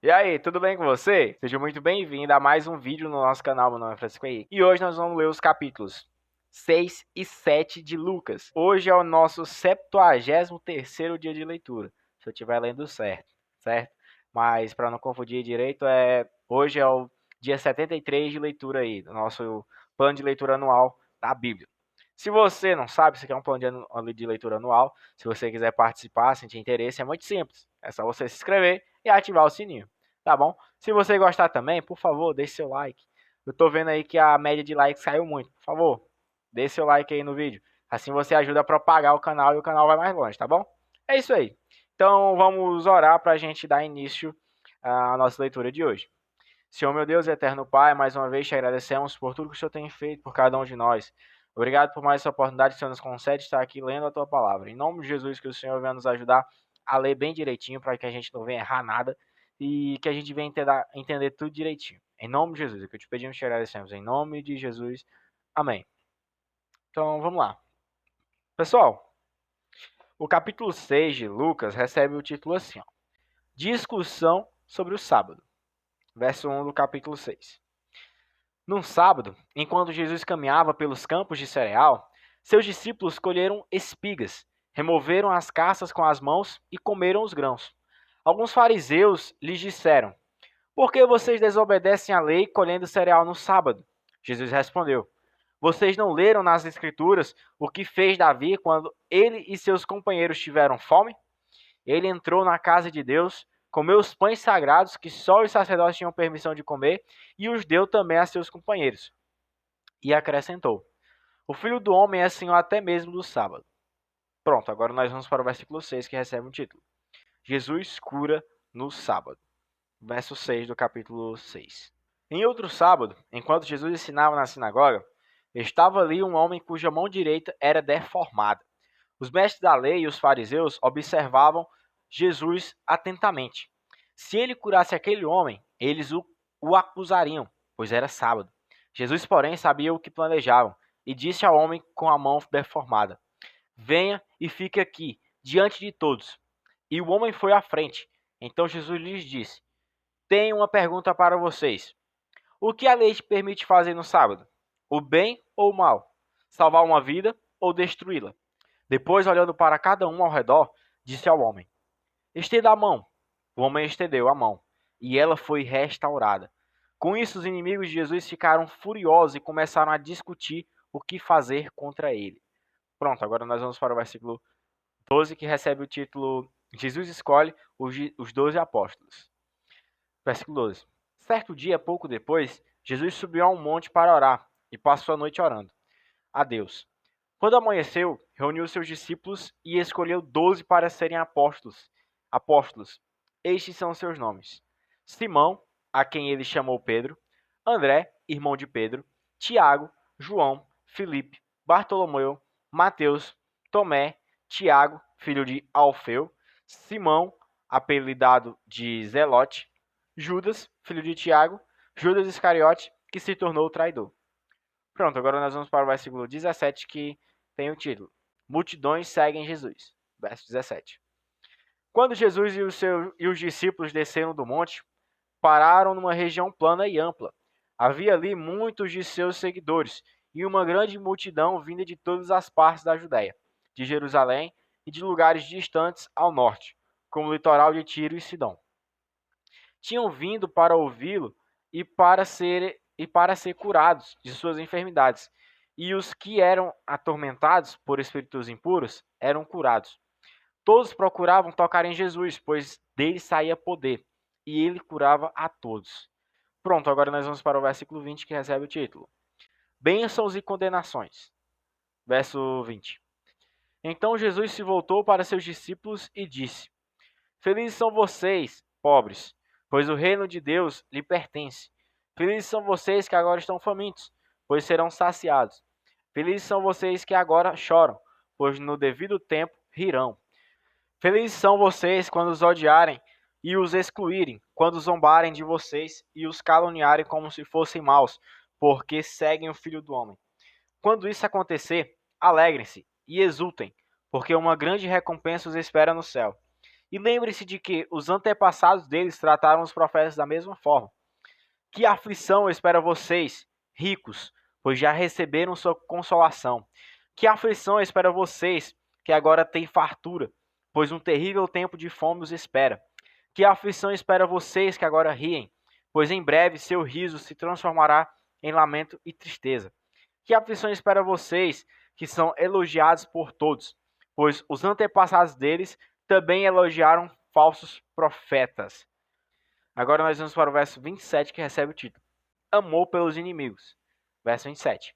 E aí, tudo bem com você? Seja muito bem-vindo a mais um vídeo no nosso canal. Meu nome é Francisco Henrique. E hoje nós vamos ler os capítulos 6 e 7 de Lucas. Hoje é o nosso 73º dia de leitura, se eu estiver lendo certo? Mas para não confundir direito, hoje é o dia 73 de leitura aí, do nosso plano de leitura anual da Bíblia. Se você não sabe, isso aqui é um plano de leitura anual. Se você quiser participar, sentir interesse, é muito simples. É só você se inscrever e ativar o sininho, tá bom? Se você gostar também, por favor, deixe seu like. Eu tô vendo aí que a média de likes caiu muito. Por favor, deixe seu like aí no vídeo. Assim você ajuda a propagar o canal e o canal vai mais longe, tá bom? É isso aí. Então vamos orar para a gente dar início à nossa leitura de hoje. Senhor meu Deus, eterno Pai, mais uma vez te agradecemos por tudo que o Senhor tem feito por cada um de nós. Obrigado por mais essa oportunidade que o Senhor nos concede de estar aqui lendo a tua palavra. Em nome de Jesus, que o Senhor venha nos ajudar a ler bem direitinho, para que a gente não venha errar nada e que a gente venha entender tudo direitinho. Em nome de Jesus, é que eu te pedimos e te agradecemos. Em nome de Jesus, amém. Então, vamos lá. Pessoal, o capítulo 6 de Lucas recebe o título assim, ó, Discussão sobre o sábado. Verso 1 do capítulo 6. Num sábado, enquanto Jesus caminhava pelos campos de cereal, seus discípulos colheram espigas, removeram as cascas com as mãos e comeram os grãos. Alguns fariseus lhes disseram: Por que vocês desobedecem à lei colhendo cereal no sábado? Jesus respondeu: Vocês não leram nas Escrituras o que fez Davi quando ele e seus companheiros tiveram fome? Ele entrou na casa de Deus, comeu os pães sagrados que só os sacerdotes tinham permissão de comer e os deu também a seus companheiros. E acrescentou: O filho do homem é senhor até mesmo do sábado. Pronto, agora nós vamos para o versículo 6 que recebe um título: Jesus cura no sábado. Verso 6 do capítulo 6. Em outro sábado, enquanto Jesus ensinava na sinagoga, estava ali um homem cuja mão direita era deformada. Os mestres da lei e os fariseus observavam Jesus atentamente. Se ele curasse aquele homem, eles o acusariam, pois era sábado. Jesus, porém, sabia o que planejavam e disse ao homem com a mão deformada: Venha e fique aqui, diante de todos. E o homem foi à frente. Então Jesus lhes disse: Tenho uma pergunta para vocês. O que a lei te permite fazer no sábado? O bem ou o mal? Salvar uma vida ou destruí-la? Depois, olhando para cada um ao redor, disse ao homem: Estenda a mão. O homem estendeu a mão, e ela foi restaurada. Com isso, os inimigos de Jesus ficaram furiosos e começaram a discutir o que fazer contra ele. Pronto, agora nós vamos para o versículo 12, que recebe o título Jesus escolhe os 12 apóstolos. Versículo 12. Certo dia, pouco depois, Jesus subiu a um monte para orar e passou a noite orando a Deus. Quando amanheceu, reuniu seus discípulos e escolheu 12 para serem apóstolos. Estes são seus nomes: Simão, a quem ele chamou Pedro; André, irmão de Pedro; Tiago, João, Filipe, Bartolomeu, Mateus, Tomé, Tiago, filho de Alfeu; Simão, apelidado de Zelote; Judas, filho de Tiago; Judas Iscariote, que se tornou o traidor. Pronto, agora nós vamos para o versículo 17, que tem o título: Multidões seguem Jesus. Verso 17. Quando Jesus e os discípulos desceram do monte, pararam numa região plana e ampla. Havia ali muitos de seus seguidores e uma grande multidão vinda de todas as partes da Judéia, de Jerusalém e de lugares distantes ao norte, como o litoral de Tiro e Sidom. Tinham vindo para ouvi-lo e para ser curados de suas enfermidades. E os que eram atormentados por espíritos impuros eram curados. Todos procuravam tocar em Jesus, pois dele saía poder, e ele curava a todos. Pronto, agora nós vamos para o versículo 20, que recebe o título: Bênçãos e condenações. Verso 20. Então Jesus se voltou para seus discípulos e disse: Felizes são vocês, pobres, pois o reino de Deus lhe pertence. Felizes são vocês que agora estão famintos, pois serão saciados. Felizes são vocês que agora choram, pois no devido tempo rirão. Felizes são vocês quando os odiarem e os excluírem, quando zombarem de vocês e os caluniarem como se fossem maus, porque seguem o Filho do Homem. Quando isso acontecer, alegrem-se e exultem, porque uma grande recompensa os espera no céu. E lembre-se de que os antepassados deles trataram os profetas da mesma forma. Que aflição espera vocês, ricos, pois já receberam sua consolação. Que aflição espera vocês, que agora têm fartura, pois um terrível tempo de fome os espera. Que aflição espera vocês, que agora riem, pois em breve seu riso se transformará em lamento e tristeza. Que aflição espera vocês, que são elogiados por todos, pois os antepassados deles também elogiaram falsos profetas. Agora nós vamos para o verso 27, que recebe o título: Amor pelos inimigos. Verso 27.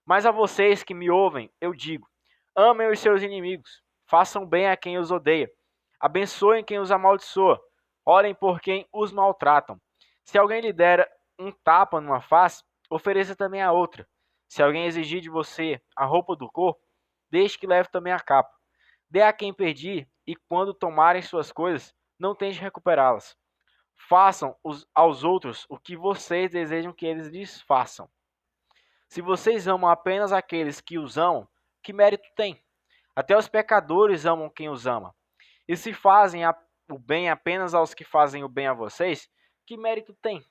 Mas a vocês que me ouvem, eu digo: amem os seus inimigos, façam bem a quem os odeia, abençoem quem os amaldiçoa, orem por quem os maltratam. Se alguém lhe der um tapa numa face, ofereça também a outra. Se alguém exigir de você a roupa do corpo, deixe que leve também a capa. Dê a quem pedir, e quando tomarem suas coisas, não tente recuperá-las. Façam aos outros o que vocês desejam que eles lhes façam. Se vocês amam apenas aqueles que os amam, que mérito tem? Até os pecadores amam quem os ama. E se fazem o bem apenas aos que fazem o bem a vocês, que mérito tem?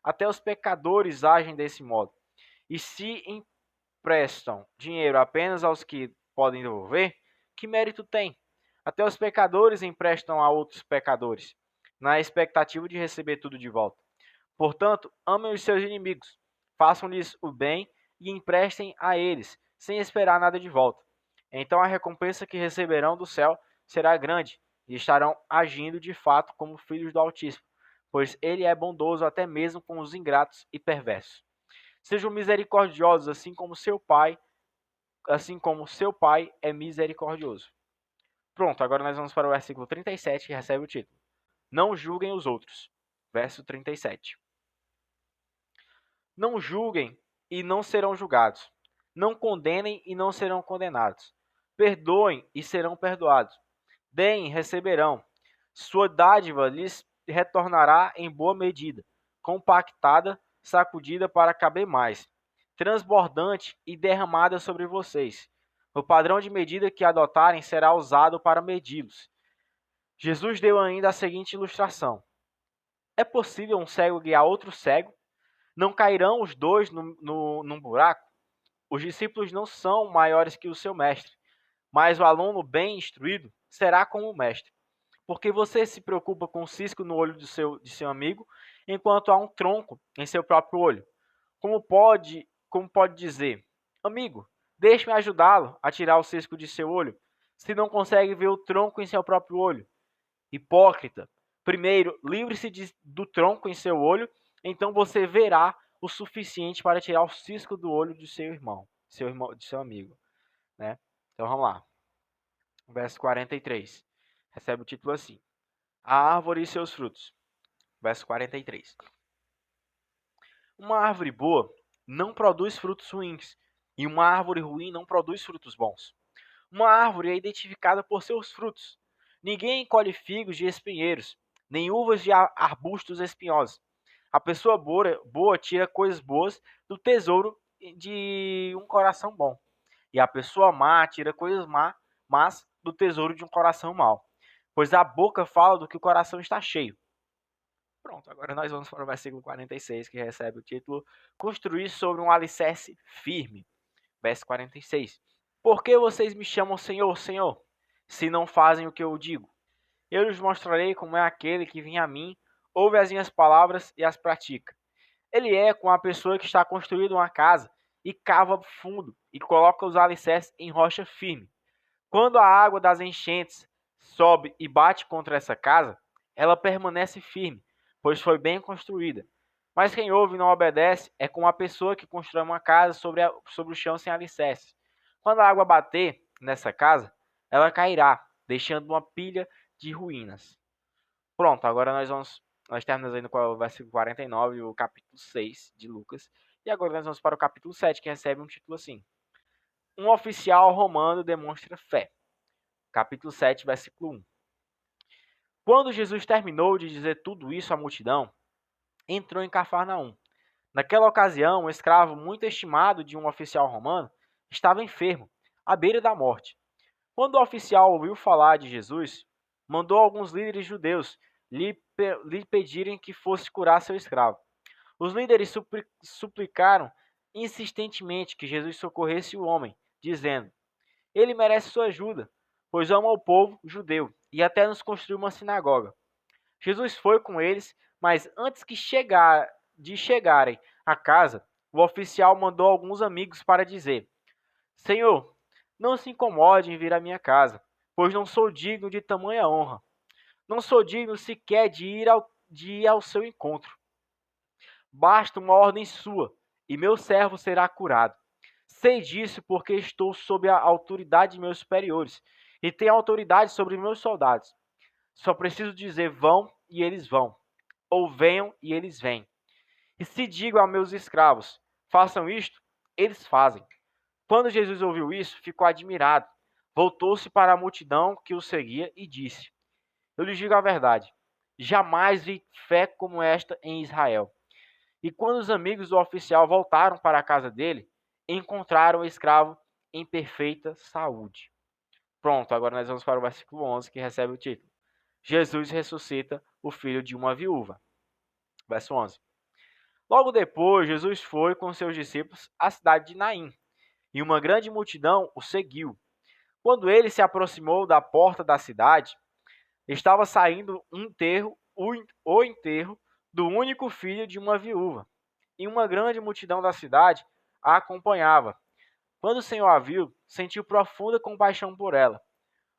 Até os pecadores agem desse modo. E se emprestam dinheiro apenas aos que podem devolver, que mérito tem? Até os pecadores emprestam a outros pecadores, na expectativa de receber tudo de volta. Portanto, amem os seus inimigos, façam-lhes o bem e emprestem a eles, sem esperar nada de volta. Então a recompensa que receberão do céu será grande, e estarão agindo de fato como filhos do Altíssimo, pois ele é bondoso até mesmo com os ingratos e perversos. Sejam misericordiosos, assim como seu Pai é misericordioso. Pronto, agora nós vamos para o versículo 37, que recebe o título: Não julguem os outros. Verso 37. Não julguem e não serão julgados. Não condenem e não serão condenados. Perdoem e serão perdoados. Deem e receberão. Sua dádiva lhes retornará em boa medida, compactada, sacudida para caber mais, transbordante e derramada sobre vocês. O padrão de medida que adotarem será usado para medi-los. Jesus deu ainda a seguinte ilustração: é possível um cego guiar outro cego? Não cairão os dois num buraco? Os discípulos não são maiores que o seu mestre, mas o aluno bem instruído será como o mestre. Porque você se preocupa com o cisco no olho de seu amigo, enquanto há um tronco em seu próprio olho? Como pode dizer: amigo, deixe-me ajudá-lo a tirar o cisco de seu olho, se não consegue ver o tronco em seu próprio olho? Hipócrita, primeiro livre-se do tronco em seu olho, então você verá o suficiente para tirar o cisco do olho de seu amigo, né? Então vamos lá. Verso 43. Recebe o título assim: A árvore e seus frutos. Verso 43. Uma árvore boa não produz frutos ruins, e uma árvore ruim não produz frutos bons. Uma árvore é identificada por seus frutos. Ninguém colhe figos de espinheiros, nem uvas de arbustos espinhosos. A pessoa boa tira coisas boas do tesouro de um coração bom, e a pessoa má tira coisas más do tesouro de um coração mau, pois a boca fala do que o coração está cheio. Pronto, agora nós vamos para o versículo 46, que recebe o título: Construir sobre um alicerce firme. Verso 46. Por que vocês me chamam Senhor, Senhor, se não fazem o que eu digo? Eu lhes mostrarei como é aquele que vem a mim, ouve as minhas palavras e as pratica. Ele é como a pessoa que está construindo uma casa e cava fundo e coloca os alicerces em rocha firme. Quando a água das enchentes sobe e bate contra essa casa, ela permanece firme, pois foi bem construída. Mas quem ouve e não obedece é como a pessoa que constrói uma casa sobre o chão sem alicerce. Quando a água bater nessa casa, ela cairá, deixando uma pilha de ruínas. Pronto, agora nós terminamos aí no versículo 49 e o capítulo 6 de Lucas. E agora nós vamos para o capítulo 7, que recebe um título assim: Um oficial romano demonstra fé. Capítulo 7, versículo 1. Quando Jesus terminou de dizer tudo isso à multidão, entrou em Cafarnaum. Naquela ocasião, um escravo muito estimado de um oficial romano estava enfermo, à beira da morte. Quando o oficial ouviu falar de Jesus, mandou alguns líderes judeus lhe pedirem que fosse curar seu escravo. Os líderes suplicaram insistentemente que Jesus socorresse o homem, dizendo: ele merece sua ajuda, pois ama o povo judeu e até nos construiu uma sinagoga. Jesus foi com eles, mas antes de chegarem à casa, o oficial mandou alguns amigos para dizer: Senhor, não se incomode em vir à minha casa, pois não sou digno de tamanha honra. Não sou digno sequer de ir ao seu encontro. Basta uma ordem sua, e meu servo será curado. Sei disso porque estou sob a autoridade de meus superiores, e tenho autoridade sobre meus soldados. Só preciso dizer vão, e eles vão, ou venham, e eles vêm. E se digo a meus escravos, façam isto, eles fazem. Quando Jesus ouviu isso, ficou admirado. Voltou-se para a multidão que o seguia e disse: eu lhes digo a verdade, jamais vi fé como esta em Israel. E quando os amigos do oficial voltaram para a casa dele, encontraram o escravo em perfeita saúde. Pronto, agora nós vamos para o versículo 11, que recebe o título: Jesus ressuscita o filho de uma viúva. Verso 11. Logo depois, Jesus foi com seus discípulos à cidade de Naim, e uma grande multidão o seguiu. Quando ele se aproximou da porta da cidade, estava saindo o enterro do único filho de uma viúva, e uma grande multidão da cidade a acompanhava. Quando o Senhor a viu, sentiu profunda compaixão por ela.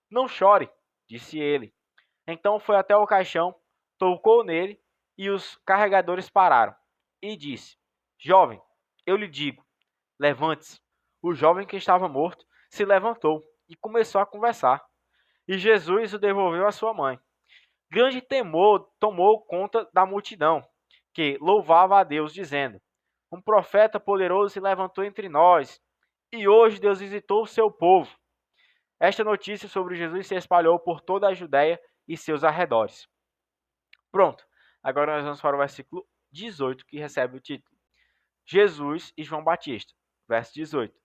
Não chore, disse ele. Então foi até o caixão, tocou nele, e os carregadores pararam. E disse: jovem, eu lhe digo, levante-se. O jovem que estava morto se levantou e começou a conversar. E Jesus o devolveu à sua mãe. Grande temor tomou conta da multidão, que louvava a Deus, dizendo: um profeta poderoso se levantou entre nós, e hoje Deus visitou o seu povo. Esta notícia sobre Jesus se espalhou por toda a Judéia e seus arredores. Pronto, agora nós vamos para o versículo 18, que recebe o título: Jesus e João Batista. Verso 18.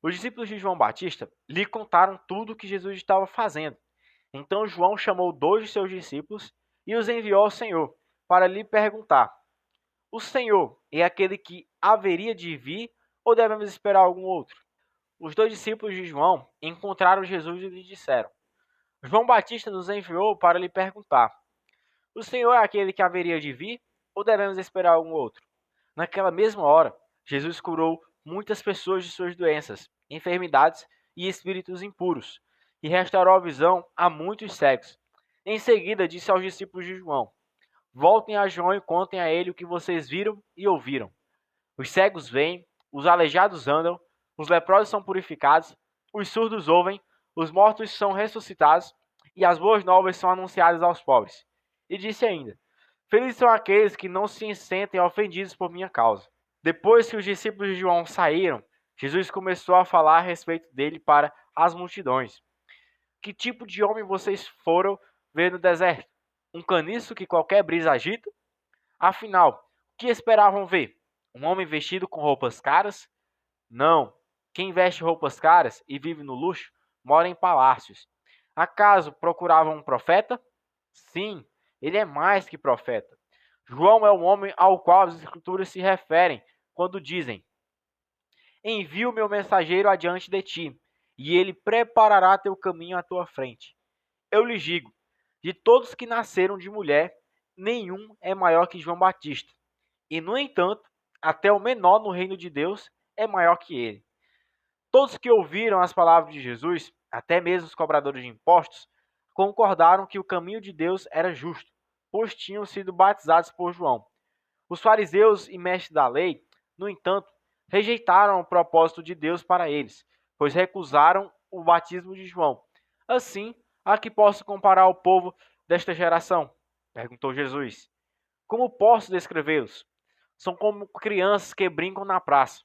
Os discípulos de João Batista lhe contaram tudo o que Jesus estava fazendo. Então João chamou 2 de seus discípulos e os enviou ao Senhor, para lhe perguntar: o Senhor é aquele que haveria de vir, ou devemos esperar algum outro? Os 2 discípulos de João encontraram Jesus e lhe disseram: João Batista nos enviou para lhe perguntar: o Senhor é aquele que haveria de vir, ou devemos esperar algum outro? Naquela mesma hora, Jesus curou muitas pessoas de suas doenças, enfermidades e espíritos impuros, e restaurou a visão a muitos cegos. Em seguida, disse aos discípulos de João: voltem a João e contem a ele o que vocês viram e ouviram. Os cegos veem, os aleijados andam, os leprosos são purificados, os surdos ouvem, os mortos são ressuscitados, e as boas novas são anunciadas aos pobres. E disse ainda: felizes são aqueles que não se sentem ofendidos por minha causa. Depois que os discípulos de João saíram, Jesus começou a falar a respeito dele para as multidões. Que tipo de homem vocês foram ver no deserto? Um caniço que qualquer brisa agita? Afinal, o que esperavam ver? Um homem vestido com roupas caras? Não. Quem veste roupas caras e vive no luxo, mora em palácios. Acaso procuravam um profeta? Sim, ele é mais que profeta. João é o homem ao qual as escrituras se referem quando dizem: envio meu mensageiro adiante de ti, e ele preparará teu caminho à tua frente. Eu lhes digo, de todos que nasceram de mulher, nenhum é maior que João Batista. E, no entanto, até o menor no reino de Deus é maior que ele. Todos que ouviram as palavras de Jesus, até mesmo os cobradores de impostos, concordaram que o caminho de Deus era justo, pois tinham sido batizados por João. Os fariseus e mestres da lei, no entanto, rejeitaram o propósito de Deus para eles, pois recusaram o batismo de João. Assim, a que posso comparar o povo desta geração? Perguntou Jesus. Como posso descrevê-los? São como crianças que brincam na praça.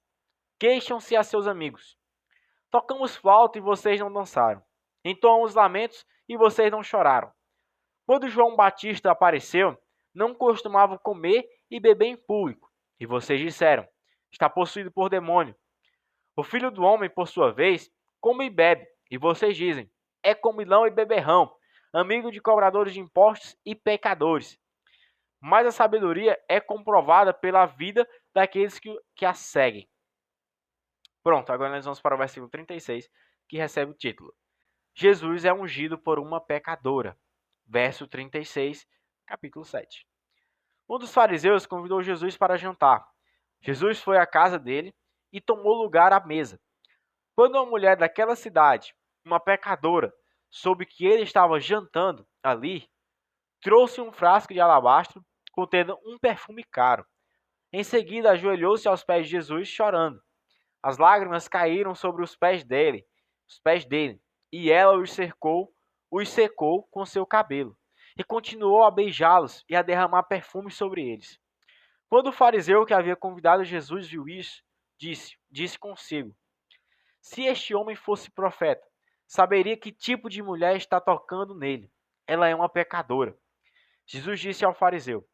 Queixam-se a seus amigos: tocamos flauta e vocês não dançaram. Entoam os lamentos e vocês não choraram. Quando João Batista apareceu, não costumavam comer e beber em público. E vocês disseram: está possuído por demônio. O Filho do Homem, por sua vez, come e bebe. E vocês dizem: é comilão e beberrão, amigo de cobradores de impostos e pecadores. Mas a sabedoria é comprovada pela vida daqueles que a seguem. Pronto, agora nós vamos para o versículo 36, que recebe o título: Jesus é ungido por uma pecadora. Verso 36, capítulo 7. Um dos fariseus convidou Jesus para jantar. Jesus foi à casa dele e tomou lugar à mesa. Quando uma mulher daquela cidade, uma pecadora, soube que ele estava jantando ali, trouxe um frasco de alabastro contendo um perfume caro. Em seguida, ajoelhou-se aos pés de Jesus, chorando. As lágrimas caíram sobre os pés dele, e ela os secou com seu cabelo, e continuou a beijá-los e a derramar perfume sobre eles. Quando o fariseu que havia convidado Jesus viu isso, disse consigo: se este homem fosse profeta, saberia que tipo de mulher está tocando nele. Ela é uma pecadora. Jesus disse ao fariseu: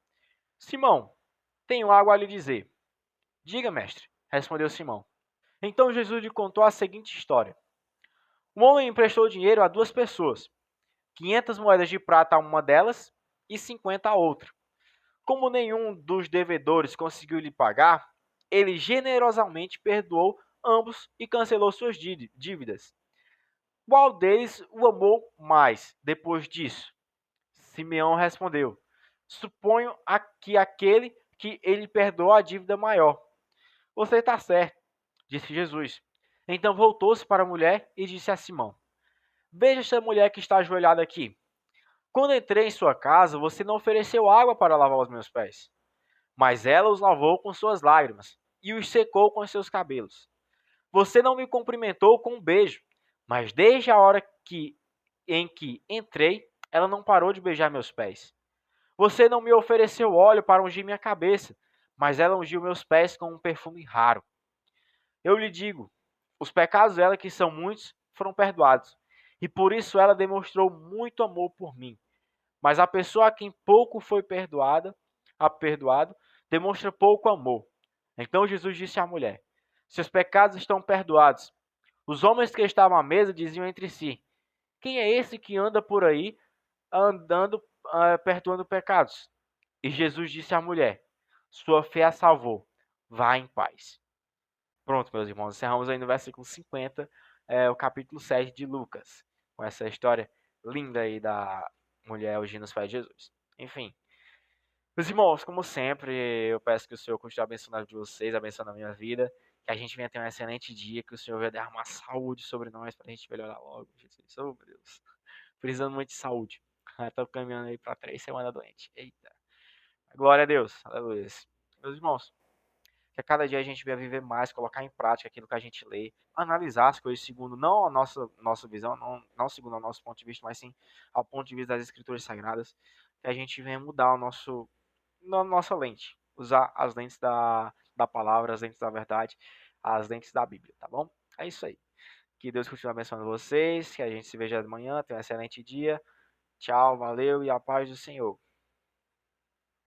Simão, tenho algo a lhe dizer. Diga, mestre, respondeu Simão. Então Jesus lhe contou a seguinte história. Um homem emprestou dinheiro a duas pessoas, 500 moedas de prata a uma delas e 50 a outra. Como nenhum dos devedores conseguiu lhe pagar, ele generosamente perdoou ambos e cancelou suas dívidas. Qual deles o amou mais depois disso? Simeão respondeu: suponho que aquele que ele perdoou a dívida maior. Você está certo, disse Jesus. Então voltou-se para a mulher e disse a Simão: veja esta mulher que está ajoelhada aqui. Quando entrei em sua casa, você não ofereceu água para lavar os meus pés, mas ela os lavou com suas lágrimas e os secou com seus cabelos. Você não me cumprimentou com um beijo, mas desde a hora em que entrei, ela não parou de beijar meus pés. Você não me ofereceu óleo para ungir minha cabeça, mas ela ungiu meus pés com um perfume raro. Eu lhe digo, os pecados dela, que são muitos, foram perdoados, e por isso ela demonstrou muito amor por mim. Mas a pessoa a quem pouco foi perdoado, demonstra pouco amor. Então Jesus disse à mulher: seus pecados estão perdoados. Os homens que estavam à mesa diziam entre si: quem é esse que anda por aí andando perdoando pecados? E Jesus disse à mulher: sua fé a salvou. Vá em paz. Pronto, meus irmãos, encerramos aí no versículo 50, o capítulo 7 de Lucas, com essa história linda aí da mulher ungindo os pés de Jesus. Enfim, meus irmãos, como sempre, eu peço que o Senhor continue abençoando a vida de vocês, abençoando a minha vida, que a gente venha ter um excelente dia, que o Senhor venha derramar saúde sobre nós para a gente melhorar logo, Jesus. Oh, meu Deus, precisando muito de saúde. Estou caminhando aí para 3 semanas doente. Eita. Glória a Deus. Aleluia. Meus irmãos, que a cada dia a gente venha viver mais, colocar em prática aquilo que a gente lê, analisar as coisas segundo não a nossa visão, não segundo o nosso ponto de vista, mas sim ao ponto de vista das Escrituras Sagradas, que a gente venha mudar nossa lente, usar as lentes da palavra, as lentes da verdade, as lentes da Bíblia, tá bom? É isso aí. Que Deus continue abençoando vocês, que a gente se veja amanhã, tenha um excelente dia. Tchau, valeu e a paz do Senhor.